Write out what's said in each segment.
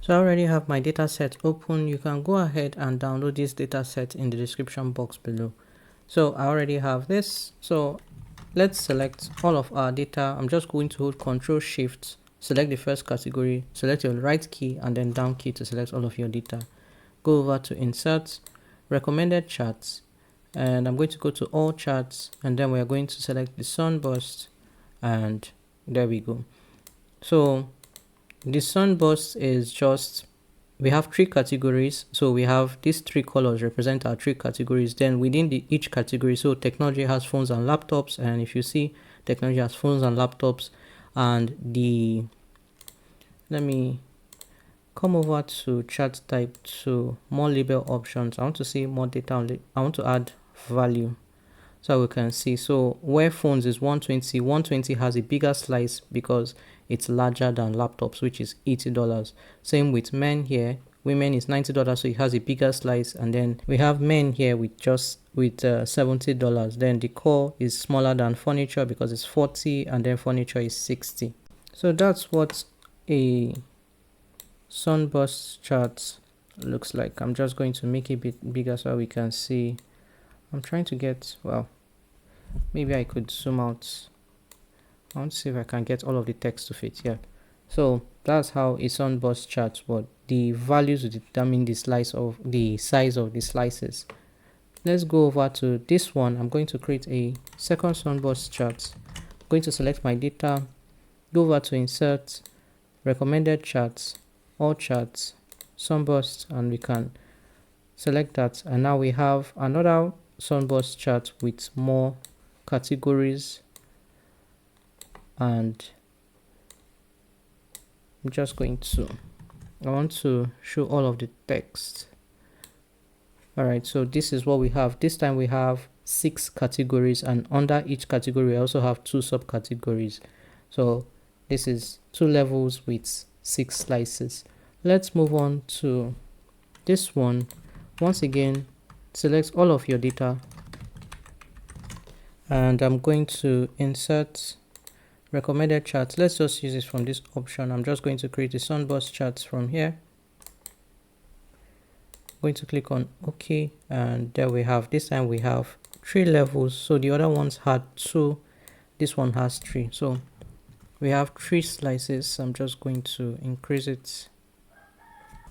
So I already have my data set open. You can go ahead and download this data set in the description box below. So I already have this. So let's select all of our data. I'm just going to hold Ctrl Shift, select the first category, select your right key and then down key to select all of your data. Go over to Insert, Recommended Charts, and I'm going to go to All Charts, and then we are going to select the Sunburst, and there we go. So the Sunburst is just, we have three categories. So we have these three colors represent our three categories. Then within each category, so technology has phones and laptops, and if you see, technology has phones and laptops, and let me come over to chart type to more label options. I want to see more data. I want to add value so we can see. So where phones is 120, 120 has a bigger slice because it's larger than laptops, which is $80. Same with men here. Women is $90, so it has a bigger slice. And then we have men here with $70. Then the core is smaller than furniture because it's 40, and then furniture is 60. So that's what a Sunburst chart looks like. I'm just going to make it a bit bigger so we can see. I'm trying to get, well, maybe I could zoom out. I want to see if I can get all of the text to fit here. So that's how a Sunburst chart works. The values will determine the size of the slices. Let's go over to this one. I'm going to create a second Sunburst chart. I'm going to select my data, go over to Insert, Recommended Charts, All Charts, Sunburst, and we can select that. And now we have another Sunburst chart with more categories, and I'm just going to, I want to show all of the text. All right, so this is what we have. This time we have 6 categories, and under each category we also have 2 subcategories. So this is 2 levels with 6 slices. Let's move on to this one. Once again, select all of your data, and I'm going to insert recommended charts. Let's just use it from this option. I'm just going to create a Sunburst charts from here. I'm going to click on OK, and there we have, this time we have 3 levels. So the other ones had 2, this one has 3. So we have 3 slices. I'm just going to increase it.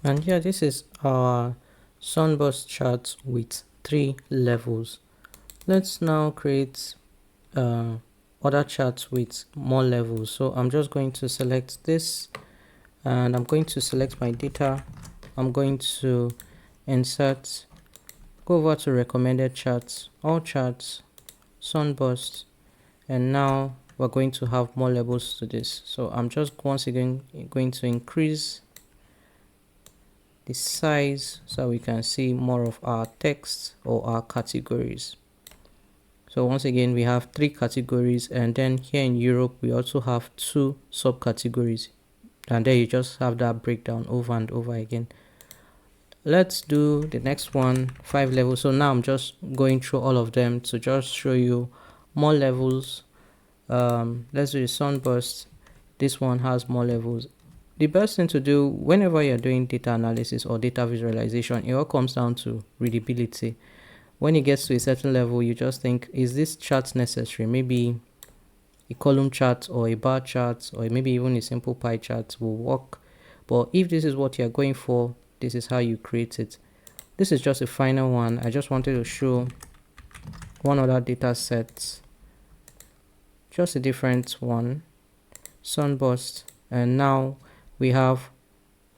And yeah, this is our Sunburst chart with 3 levels. Let's now create other charts with more levels. So I'm just going to select this, and I'm going to select my data. I'm going to insert, go over to recommended charts, all charts, Sunburst, and now we're going to have more levels to this. So I'm just once again going to increase the size so we can see more of our text or our categories. So once again, we have 3 categories, and then here in Europe we also have 2 subcategories, and there you just have that breakdown over and over again. Let's do the next one, 5 levels. So now I'm just going through all of them to just show you more levels. Let's do the Sunburst. This one has more levels. The best thing to do whenever you're doing data analysis or data visualization, it all comes down to readability. When it gets to a certain level, you just think, is this chart necessary? Maybe a column chart or a bar chart, or maybe even a simple pie chart will work. But if this is what you're going for, this is how you create it. This is just a final one. I just wanted to show one other data set, just a different one, Sunburst, and now we have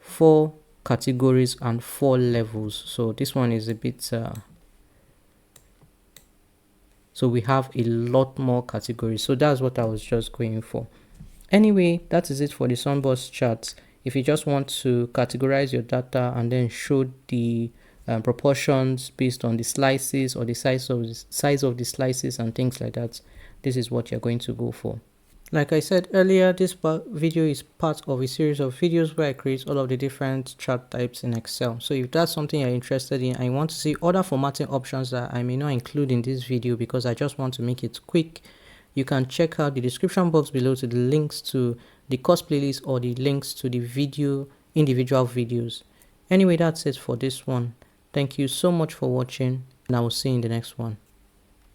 4 categories and 4 levels. So this one is a bit so we have a lot more categories. So that's what I was just going for. Anyway, that is it for the Sunburst charts. If you just want to categorize your data and then show the proportions based on the slices or the size of the slices and things like that, this is what you're going to go for. Like I said earlier, this video is part of a series of videos where I create all of the different chart types in Excel. So if that's something you're interested in and you want to see other formatting options that I may not include in this video because I just want to make it quick, you can check out the description box below to the links to the course playlist or the links to the video individual videos. Anyway, that's it for this one. Thank you so much for watching, and I will see you in the next one.